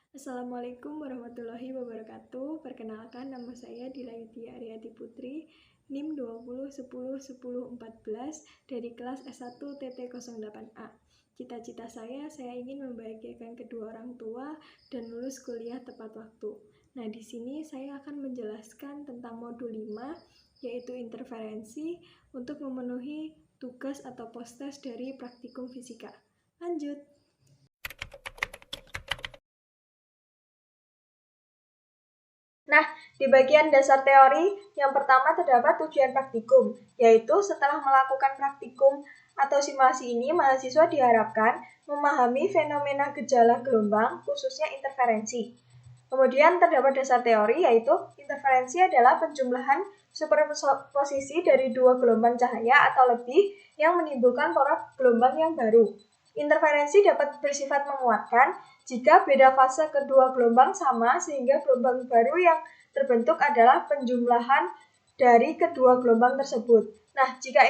Assalamualaikum warahmatullahi wabarakatuh. Perkenalkan, nama saya Dilayuti Aryati Putri, NIM 20101014 dari kelas S1 TT08A. Cita-cita saya ingin membahagiakan kedua orang tua dan lulus kuliah tepat waktu. Nah, di sini saya akan menjelaskan tentang modul 5, yaitu interferensi untuk memenuhi tugas atau post-test dari praktikum fisika. Lanjut! Nah, di bagian dasar teori, yang pertama terdapat tujuan praktikum, yaitu setelah melakukan praktikum atau simulasi ini, mahasiswa diharapkan memahami fenomena gejala gelombang, khususnya interferensi. Kemudian terdapat dasar teori, yaitu interferensi adalah penjumlahan superposisi dari dua gelombang cahaya atau lebih yang menimbulkan pola gelombang yang baru. Interferensi dapat bersifat menguatkan jika beda fase kedua gelombang sama, sehingga gelombang baru yang terbentuk adalah penjumlahan dari kedua gelombang tersebut. Nah, jika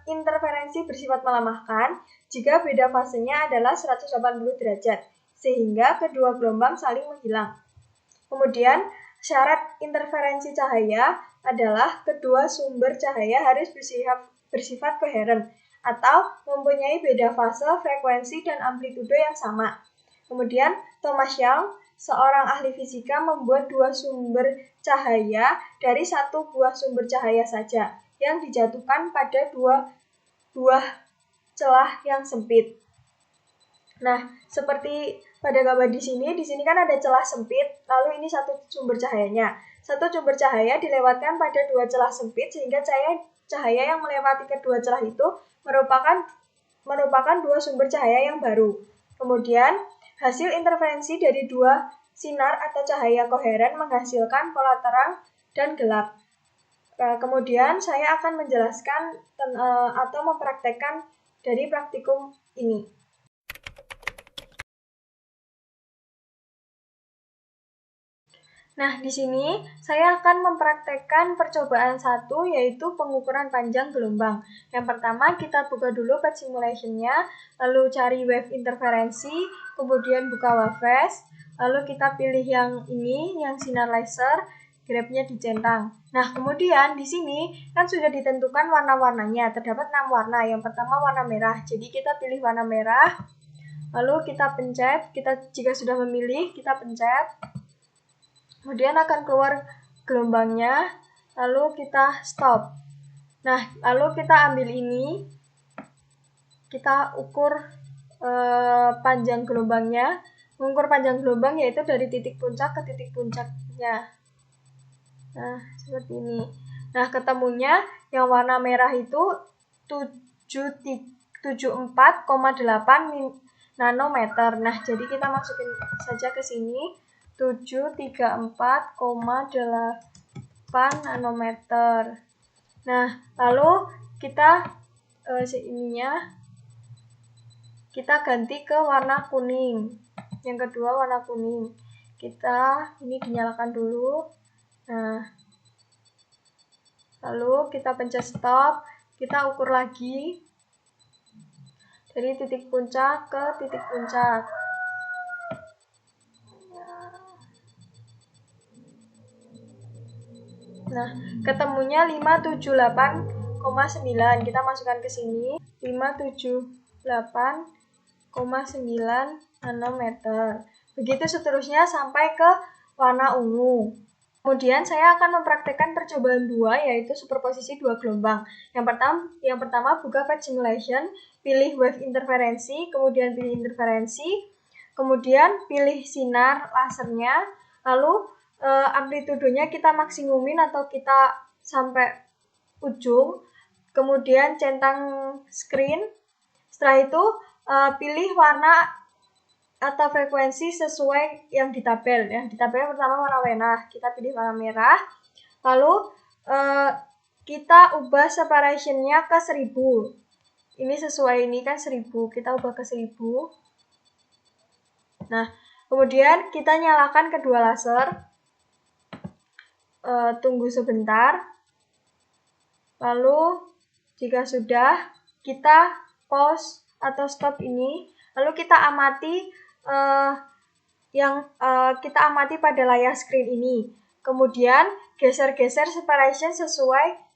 interferensi bersifat melemahkan, jika beda fasenya adalah 180 derajat, sehingga kedua gelombang saling menghilang. Kemudian, syarat interferensi cahaya adalah kedua sumber cahaya harus bersifat koheren atau mempunyai beda fase, frekuensi, dan amplitude yang sama. Kemudian, Thomas Young, seorang ahli fisika, membuat dua sumber cahaya dari satu buah sumber cahaya saja yang dijatuhkan pada dua buah celah yang sempit. Nah, seperti pada gambar di sini kan ada celah sempit, lalu ini satu sumber cahayanya. Satu sumber cahaya dilewatkan pada dua celah sempit, sehingga cahaya yang melewati kedua celah itu merupakan dua sumber cahaya yang baru. Kemudian, hasil interferensi dari dua sinar atau cahaya koheren menghasilkan pola terang dan gelap. Kemudian, saya akan menjelaskan atau mempraktekkan dari praktikum ini. Nah, di sini saya akan mempraktekkan percobaan 1, yaitu pengukuran panjang gelombang. Yang pertama, kita buka dulu path simulation-nya, lalu cari wave interferensi, kemudian buka wavefast, lalu kita pilih yang ini, yang sinar laser, grafnya dicentang. Nah, kemudian di sini kan sudah ditentukan warna-warnanya, terdapat 6 warna. Yang pertama warna merah, jadi kita pilih warna merah, lalu kita pencet, jika sudah memilih, kita pencet. Kemudian akan keluar gelombangnya, lalu kita stop. Nah, lalu kita ambil ini, kita ukur panjang gelombangnya. Mengukur panjang gelombang yaitu dari titik puncak ke titik puncaknya. Nah, seperti ini. Nah, ketemunya yang warna merah itu 74,8 nanometer. Nah, jadi kita masukin saja ke sini. 734,8 nanometer. Nah, lalu kita kita ganti ke warna kuning. Yang kedua warna kuning. Ini dinyalakan dulu. Nah, lalu kita pencet stop. Kita ukur lagi dari titik puncak ke titik puncak. Nah, ketemunya 578,9. Kita masukkan ke sini. 578,9 nanometer. Begitu seterusnya sampai ke warna ungu. Kemudian saya akan mempraktekkan percobaan 2, yaitu superposisi dua gelombang. Yang pertama buka path simulation, pilih wave interferensi, kemudian pilih interferensi, kemudian pilih sinar lasernya, lalu amplitudenya kita maksimumin atau kita sampai ujung, kemudian centang screen. Setelah itu pilih warna atau frekuensi sesuai yang di tabel. Yang di tabel pertama warna merah, kita pilih warna merah, lalu kita ubah separation-nya ke 1000. Ini sesuai ini kan 1000, kita ubah ke 1000. Nah, kemudian kita nyalakan kedua laser. Tunggu sebentar. Lalu jika sudah, kita pause atau stop ini. Lalu kita amati yang kita amati pada layar screen ini. Kemudian geser-geser separation sesuai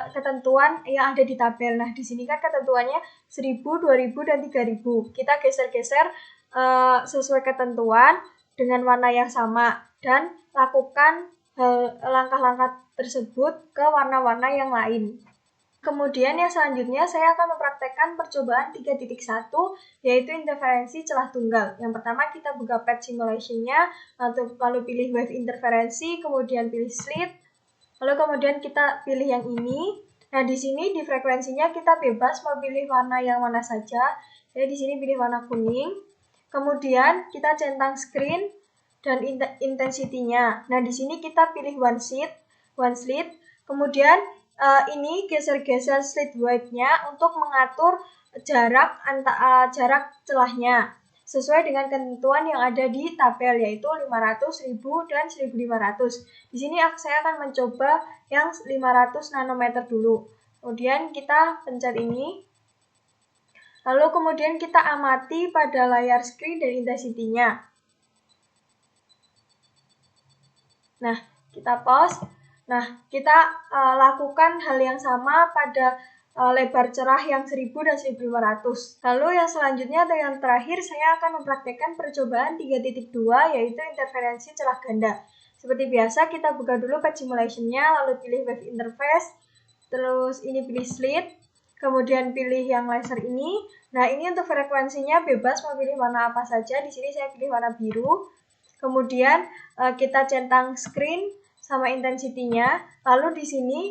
ketentuan yang ada di tabel. Nah, di sini kan ketentuannya 1000, 2000, dan 3000. Kita geser-geser sesuai ketentuan dengan warna yang sama dan lakukan langkah-langkah tersebut ke warna-warna yang lain. Kemudian yang selanjutnya saya akan mempraktekkan percobaan 3.1 yaitu interferensi celah tunggal. Yang pertama kita buka pad simulation-nya, lalu pilih wave interferensi, kemudian pilih slit, lalu kemudian kita pilih yang ini. Nah, di sini di frekuensinya kita bebas mau pilih warna yang mana saja. Saya di sini pilih warna kuning. Kemudian kita centang screen dan intensity-nya. Nah, di sini kita pilih one slit. Kemudian ini geser-geser slit width-nya untuk mengatur jarak celahnya sesuai dengan ketentuan yang ada di tabel yaitu 500, 1000, dan 1500. Di sini saya akan mencoba yang 500 nanometer dulu. Kemudian kita pencet ini. Lalu kemudian kita amati pada layar screen dan intensity-nya. Nah, kita pause. Nah, kita lakukan hal yang sama pada lebar cerah yang 1000 dan 1500. Lalu yang selanjutnya atau yang terakhir saya akan mempraktekkan percobaan 3.2 yaitu interferensi celah ganda. Seperti biasa kita buka dulu pad simulation-nya, lalu pilih wave interface, terus ini pilih slit, kemudian pilih yang laser ini. Nah, ini untuk frekuensinya bebas mau pilih warna apa saja. Di sini saya pilih warna biru. Kemudian kita centang screen sama intensity-nya. Lalu di sini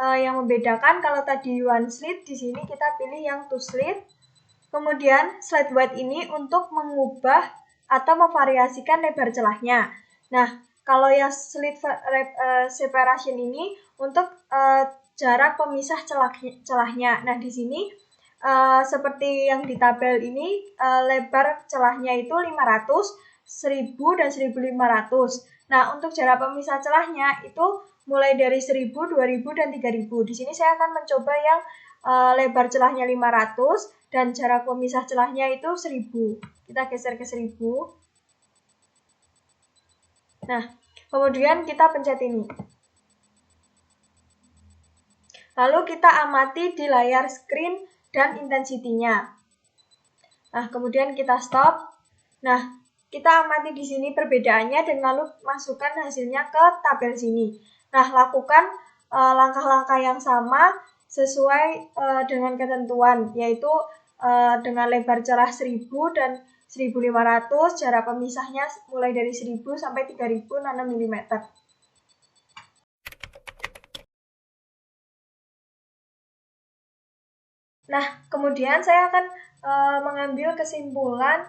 yang membedakan kalau tadi one slit, di sini kita pilih yang two slit. Kemudian slit width ini untuk mengubah atau memvariasikan lebar celahnya. Nah, kalau yang slit separation ini untuk jarak pemisah celahnya. Nah, di sini seperti yang di tabel ini lebar celahnya itu 500, 1000, dan 1500. Nah, untuk jarak pemisah celahnya itu mulai dari 1000, 2000, dan 3000. Di sini saya akan mencoba yang lebar celahnya 500 dan jarak pemisah celahnya itu 1000. Kita geser ke 1000. Nah, kemudian kita pencet ini. Lalu kita amati di layar screen dan intensity-nya. Nah, kemudian kita stop. Nah, kita amati di sini perbedaannya dan lalu masukkan hasilnya ke tabel sini. Nah, lakukan langkah-langkah yang sama sesuai dengan ketentuan, yaitu dengan lebar celah 1000 dan 1500, jarak pemisahnya mulai dari 1000 sampai 3000 nanometer. Nah, kemudian saya akan mengambil kesimpulan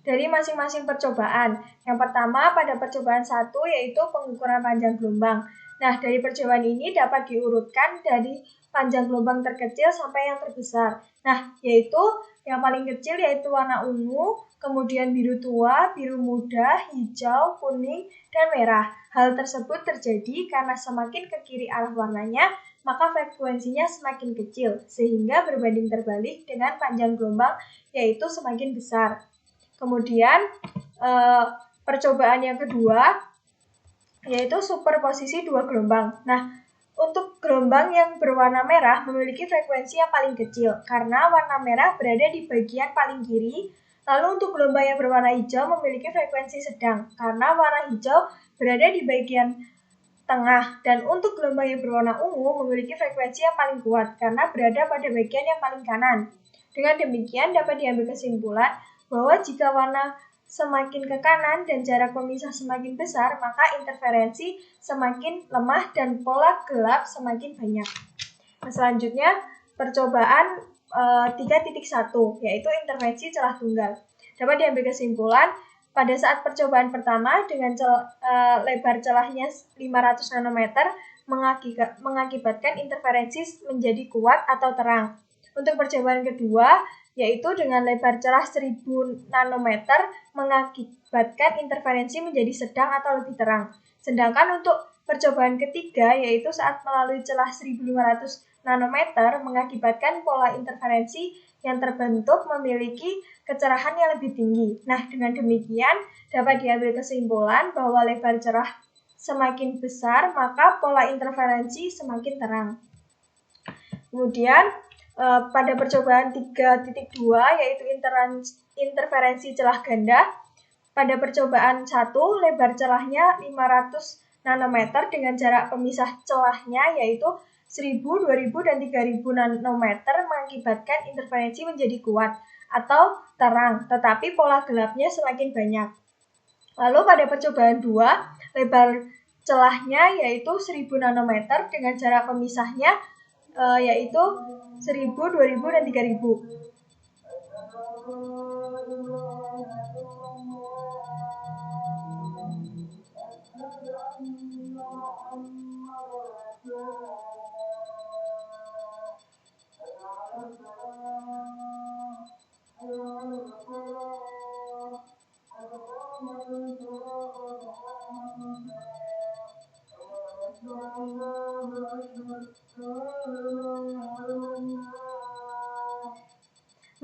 dari masing-masing percobaan. Yang pertama pada percobaan 1 yaitu pengukuran panjang gelombang. Nah, dari percobaan ini dapat diurutkan dari panjang gelombang terkecil sampai yang terbesar. Nah, yaitu yang paling kecil yaitu warna ungu, kemudian biru tua, biru muda, hijau, kuning, dan merah. Hal tersebut terjadi karena semakin ke kiri arah warnanya, maka frekuensinya semakin kecil, sehingga berbanding terbalik dengan panjang gelombang yaitu semakin besar. Kemudian percobaan yang kedua yaitu superposisi dua gelombang. Nah, untuk gelombang yang berwarna merah memiliki frekuensi yang paling kecil karena warna merah berada di bagian paling kiri. Lalu untuk gelombang yang berwarna hijau memiliki frekuensi sedang karena warna hijau berada di bagian tengah. Dan untuk gelombang yang berwarna ungu memiliki frekuensi yang paling kuat karena berada pada bagian yang paling kanan. Dengan demikian dapat diambil kesimpulan bahwa jika warna semakin ke kanan dan jarak pemisah semakin besar, maka interferensi semakin lemah dan pola gelap semakin banyak. Nah, selanjutnya percobaan 3.1 yaitu intervensi celah tunggal. Dapat diambil kesimpulan pada saat percobaan pertama dengan lebar celahnya 500 nanometer mengakibatkan interferensi menjadi kuat atau terang. Untuk percobaan kedua yaitu dengan lebar celah 1000 nanometer mengakibatkan interferensi menjadi sedang atau lebih terang. Sedangkan untuk percobaan ketiga yaitu saat melalui celah 1500 nanometer mengakibatkan pola interferensi yang terbentuk memiliki kecerahan yang lebih tinggi. Nah, dengan demikian dapat diambil kesimpulan bahwa lebar cerah semakin besar, maka pola interferensi semakin terang. Kemudian, pada percobaan 3.2 yaitu interferensi celah ganda, pada percobaan 1 lebar celahnya 500 nanometer dengan jarak pemisah celahnya yaitu 1000, 2000, dan 3000 nanometer mengakibatkan interferensi menjadi kuat atau terang, tetapi pola gelapnya semakin banyak. Lalu pada percobaan 2, lebar celahnya yaitu 1000 nanometer dengan jarak pemisahnya yaitu 1000, 2000, dan 3000.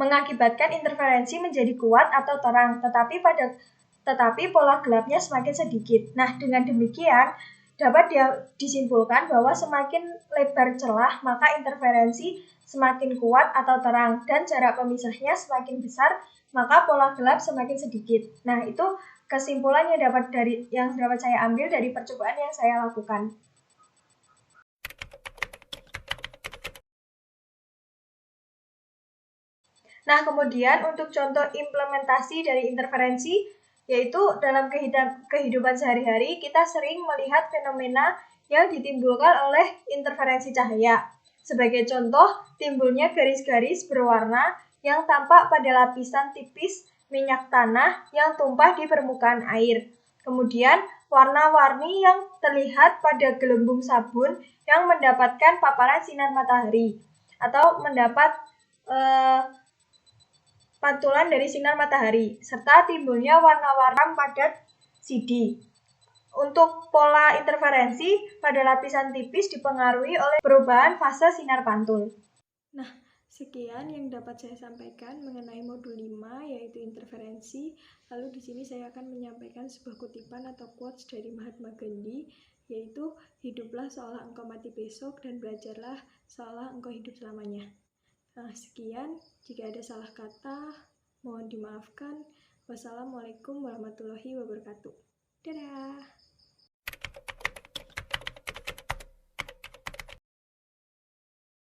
Mengakibatkan interferensi menjadi kuat atau terang, tetapi pola gelapnya semakin sedikit. Nah, dengan demikian dapat disimpulkan bahwa semakin lebar celah maka interferensi semakin kuat atau terang, dan jarak pemisahnya semakin besar maka pola gelap semakin sedikit. Nah, itu kesimpulan yang dapat saya ambil dari percobaan yang saya lakukan. Nah, kemudian untuk contoh implementasi dari interferensi, yaitu dalam kehidupan sehari-hari kita sering melihat fenomena yang ditimbulkan oleh interferensi cahaya. Sebagai contoh, timbulnya garis-garis berwarna yang tampak pada lapisan tipis minyak tanah yang tumpah di permukaan air. Kemudian, warna-warni yang terlihat pada gelembung sabun yang mendapatkan paparan sinar matahari atau mendapat pantulan dari sinar matahari, serta timbulnya warna-warna padat CD. Untuk pola interferensi pada lapisan tipis dipengaruhi oleh perubahan fase sinar pantul. Nah, sekian yang dapat saya sampaikan mengenai modul 5 yaitu interferensi. Lalu di sini saya akan menyampaikan sebuah kutipan atau quotes dari Mahatma Gandhi, yaitu hiduplah seolah engkau mati besok dan belajarlah seolah engkau hidup selamanya. Nah, sekian. Jika ada salah kata, mohon dimaafkan. Wassalamualaikum warahmatullahi wabarakatuh. Dadah!